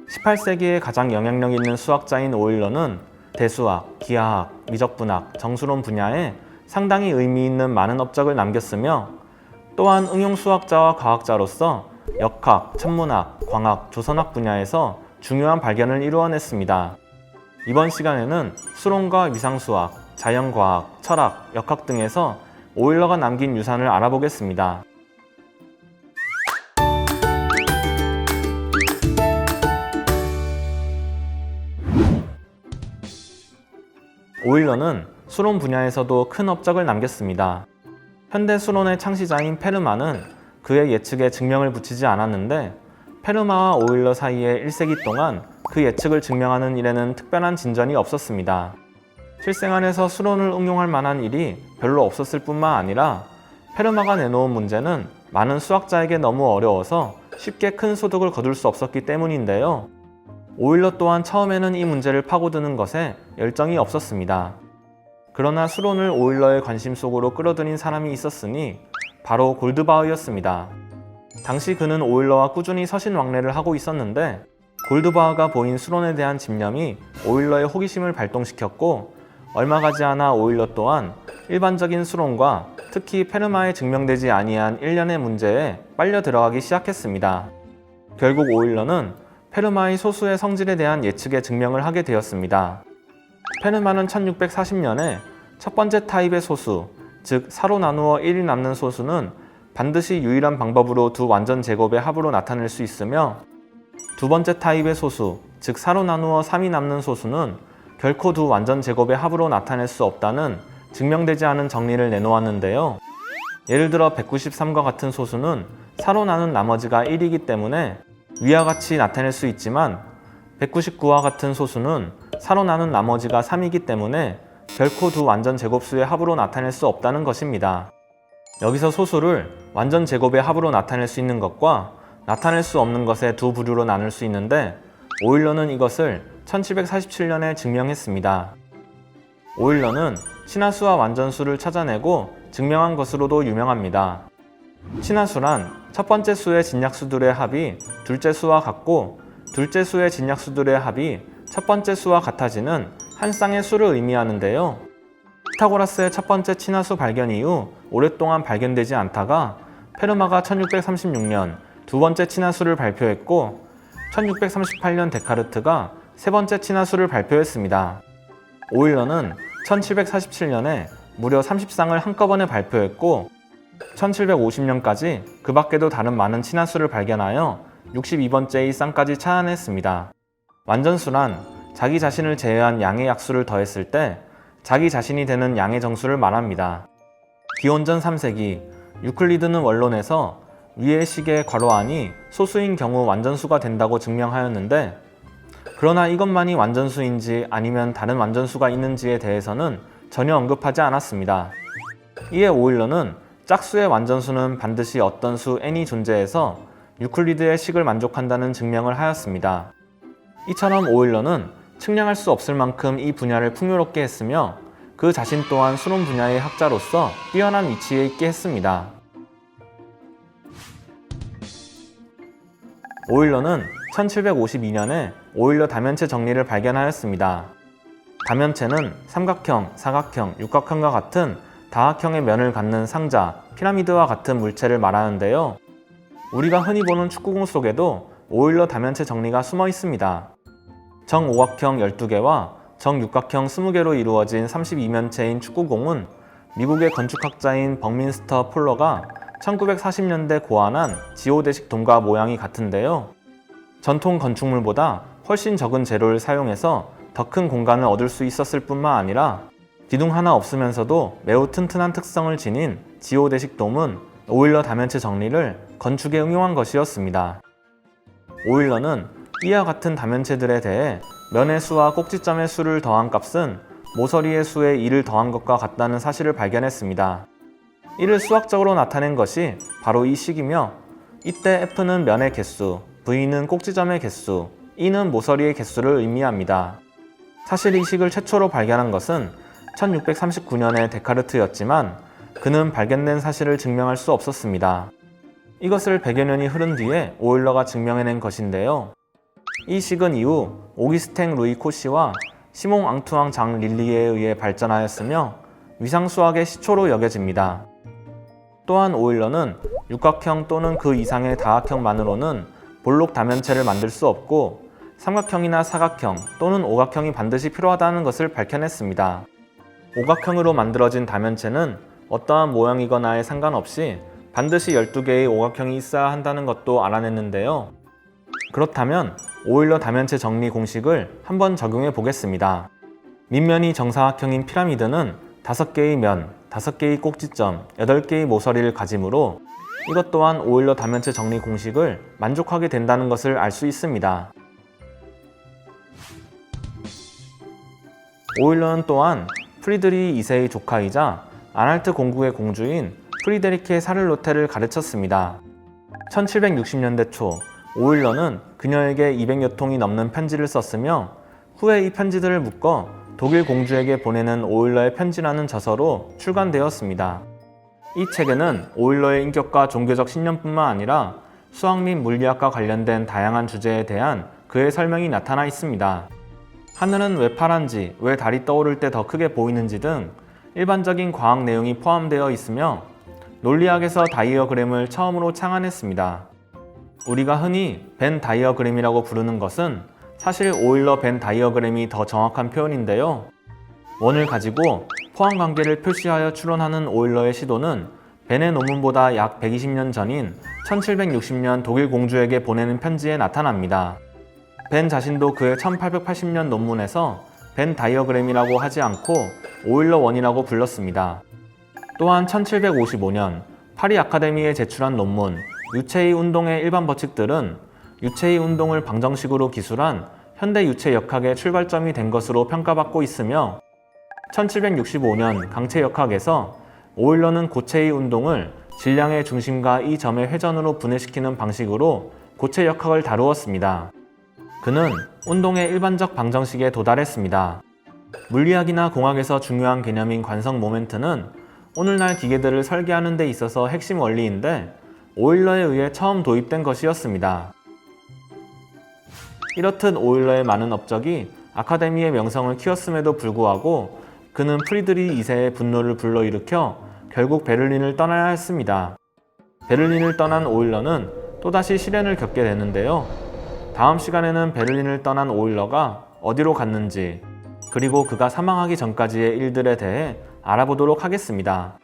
18세기에 가장 영향력 있는 수학자인 오일러는 대수학, 기하학, 미적분학, 정수론 분야에 상당히 의미 있는 많은 업적을 남겼으며 또한 응용수학자와 과학자로서 역학, 천문학, 광학, 조선학 분야에서 중요한 발견을 이루어냈습니다. 이번 시간에는 수론과 위상수학, 자연과학, 철학, 역학 등에서 오일러가 남긴 유산을 알아보겠습니다. 오일러는 수론 분야에서도 큰 업적을 남겼습니다. 현대 수론의 창시자인 페르마는 그의 예측에 증명을 붙이지 않았는데 페르마와 오일러 사이에 1세기 동안 그 예측을 증명하는 일에는 특별한 진전이 없었습니다. 실생활에서 수론을 응용할 만한 일이 별로 없었을 뿐만 아니라 페르마가 내놓은 문제는 많은 수학자에게 너무 어려워서 쉽게 큰 소득을 거둘 수 없었기 때문인데요. 오일러 또한 처음에는 이 문제를 파고드는 것에 열정이 없었습니다. 그러나 수론을 오일러의 관심 속으로 끌어들인 사람이 있었으니 바로 골드바흐였습니다. 당시 그는 오일러와 꾸준히 서신왕래를 하고 있었는데 골드바흐가 보인 수론에 대한 집념이 오일러의 호기심을 발동시켰고 얼마 가지 않아 오일러 또한 일반적인 수론과 특히 페르마에 증명되지 아니한 일련의 문제에 빨려 들어가기 시작했습니다. 결국 오일러는 페르마의 소수의 성질에 대한 예측에 증명을 하게 되었습니다. 페르마는 1640년에 첫 번째 타입의 소수, 즉 4로 나누어 1이 남는 소수는 반드시 유일한 방법으로 두 완전 제곱의 합으로 나타낼 수 있으며 두 번째 타입의 소수, 즉 4로 나누어 3이 남는 소수는 결코 두 완전 제곱의 합으로 나타낼 수 없다는 증명되지 않은 정리를 내놓았는데요. 예를 들어 193과 같은 소수는 4로 나눈 나머지가 1이기 때문에 위와 같이 나타낼 수 있지만 199와 같은 소수는 4로 나눈 나머지가 3이기 때문에 결코 두 완전 제곱수의 합으로 나타낼 수 없다는 것입니다. 여기서 소수를 완전 제곱의 합으로 나타낼 수 있는 것과 나타낼 수 없는 것의 두 부류로 나눌 수 있는데 오일러는 이것을 1747년에 증명했습니다. 오일러는 친화수와 완전수를 찾아내고 증명한 것으로도 유명합니다. 친화수란 첫 번째 수의 진약수들의 합이 둘째 수와 같고 둘째 수의 진약수들의 합이 첫 번째 수와 같아지는 한 쌍의 수를 의미하는데요. 피타고라스의 첫 번째 친화수 발견 이후 오랫동안 발견되지 않다가 페르마가 1636년 두 번째 친화수를 발표했고 1638년 데카르트가 세 번째 친화수를 발표했습니다. 오일러는 1747년에 무려 30쌍을 한꺼번에 발표했고 1750년까지 그 밖에도 다른 많은 친화수를 발견하여 62번째의 쌍까지 찾아냈습니다. 완전수란 자기 자신을 제외한 양의 약수를 더했을 때 자기 자신이 되는 양의 정수를 말합니다. 기원전 3세기 유클리드는 원론에서 위의 식의 괄호 안이 소수인 경우 완전수가 된다고 증명하였는데 그러나 이것만이 완전수인지 아니면 다른 완전수가 있는지에 대해서는 전혀 언급하지 않았습니다. 이에 오일러는 짝수의 완전수는 반드시 어떤 수 n이 존재해서 유클리드의 식을 만족한다는 증명을 하였습니다. 이처럼 오일러는 측량할 수 없을 만큼 이 분야를 풍요롭게 했으며 그 자신 또한 수론 분야의 학자로서 뛰어난 위치에 있게 했습니다. 오일러는 1752년에 오일러 다면체 정리를 발견하였습니다. 다면체는 삼각형, 사각형, 육각형과 같은 다각형의 면을 갖는 상자, 피라미드와 같은 물체를 말하는데요. 우리가 흔히 보는 축구공 속에도 오일러 다면체 정리가 숨어 있습니다. 정오각형 12개와 정육각형 20개로 이루어진 32면체인 축구공은 미국의 건축학자인 벅민스터 폴러가 1940년대 고안한 지오대식 동과 모양이 같은데요. 전통 건축물보다 훨씬 적은 재료를 사용해서 더 큰 공간을 얻을 수 있었을 뿐만 아니라 기둥 하나 없으면서도 매우 튼튼한 특성을 지닌 지오대식 돔은 오일러 다면체 정리를 건축에 응용한 것이었습니다. 오일러는 이와 같은 다면체들에 대해 면의 수와 꼭지점의 수를 더한 값은 모서리의 수에 2를 더한 것과 같다는 사실을 발견했습니다. 이를 수학적으로 나타낸 것이 바로 이 식이며 이때 F는 면의 개수, V는 꼭지점의 개수, E는 모서리의 개수를 의미합니다. 사실 이 식을 최초로 발견한 것은 1639년에 데카르트였지만 그는 발견된 사실을 증명할 수 없었습니다. 이것을 100여 년이 흐른 뒤에 오일러가 증명해낸 것인데요. 이 식은 이후 오기스탱 루이 코시와 시몽 앙투앙 장 릴리에 의해 발전하였으며 위상수학의 시초로 여겨집니다. 또한 오일러는 육각형 또는 그 이상의 다각형만으로는 볼록 다면체를 만들 수 없고 삼각형이나 사각형 또는 오각형이 반드시 필요하다는 것을 밝혀냈습니다. 오각형으로 만들어진 다면체는 어떠한 모양이거나에 상관없이 반드시 12개의 오각형이 있어야 한다는 것도 알아냈는데요. 그렇다면 오일러 다면체 정리 공식을 한번 적용해 보겠습니다. 밑면이 정사각형인 피라미드는 5개의 면, 5개의 꼭지점, 8개의 모서리를 가지므로 이것 또한 오일러 다면체 정리 공식을 만족하게 된다는 것을 알 수 있습니다. 오일러는 또한 프리드리히 2세의 조카이자 아날트 공국의 공주인 프리데리케 사를로테를 가르쳤습니다. 1760년대 초 오일러는 그녀에게 200여 통이 넘는 편지를 썼으며 후에 이 편지들을 묶어 독일 공주에게 보내는 오일러의 편지라는 저서로 출간되었습니다. 이 책에는 오일러의 인격과 종교적 신념뿐만 아니라 수학 및 물리학과 관련된 다양한 주제에 대한 그의 설명이 나타나 있습니다. 하늘은 왜 파란지, 왜 달이 떠오를 때 더 크게 보이는지 등 일반적인 과학 내용이 포함되어 있으며 논리학에서 다이어그램을 처음으로 창안했습니다. 우리가 흔히 벤 다이어그램이라고 부르는 것은 사실 오일러 벤 다이어그램이 더 정확한 표현인데요. 원을 가지고 포항 관계를 표시하여 추론하는 오일러의 시도는 벤의 논문보다 약 120년 전인 1760년 독일 공주에게 보내는 편지에 나타납니다. 벤 자신도 그의 1880년 논문에서 벤 다이어그램이라고 하지 않고 오일러 원이라고 불렀습니다. 또한 1755년 파리 아카데미에 제출한 논문 유체의 운동의 일반 법칙들은 유체의 운동을 방정식으로 기술한 현대 유체 역학의 출발점이 된 것으로 평가받고 있으며 1765년 강체 역학에서 오일러는 고체의 운동을 질량의 중심과 이 점의 회전으로 분해시키는 방식으로 고체 역학을 다루었습니다. 그는 운동의 일반적 방정식에 도달했습니다. 물리학이나 공학에서 중요한 개념인 관성 모멘트는 오늘날 기계들을 설계하는 데 있어서 핵심 원리인데 오일러에 의해 처음 도입된 것이었습니다. 이렇듯 오일러의 많은 업적이 아카데미의 명성을 키웠음에도 불구하고 그는 프리드리히 2세의 분노를 불러일으켜 결국 베를린을 떠나야 했습니다. 베를린을 떠난 오일러는 또다시 시련을 겪게 되는데요. 다음 시간에는 베를린을 떠난 오일러가 어디로 갔는지 그리고 그가 사망하기 전까지의 일들에 대해 알아보도록 하겠습니다.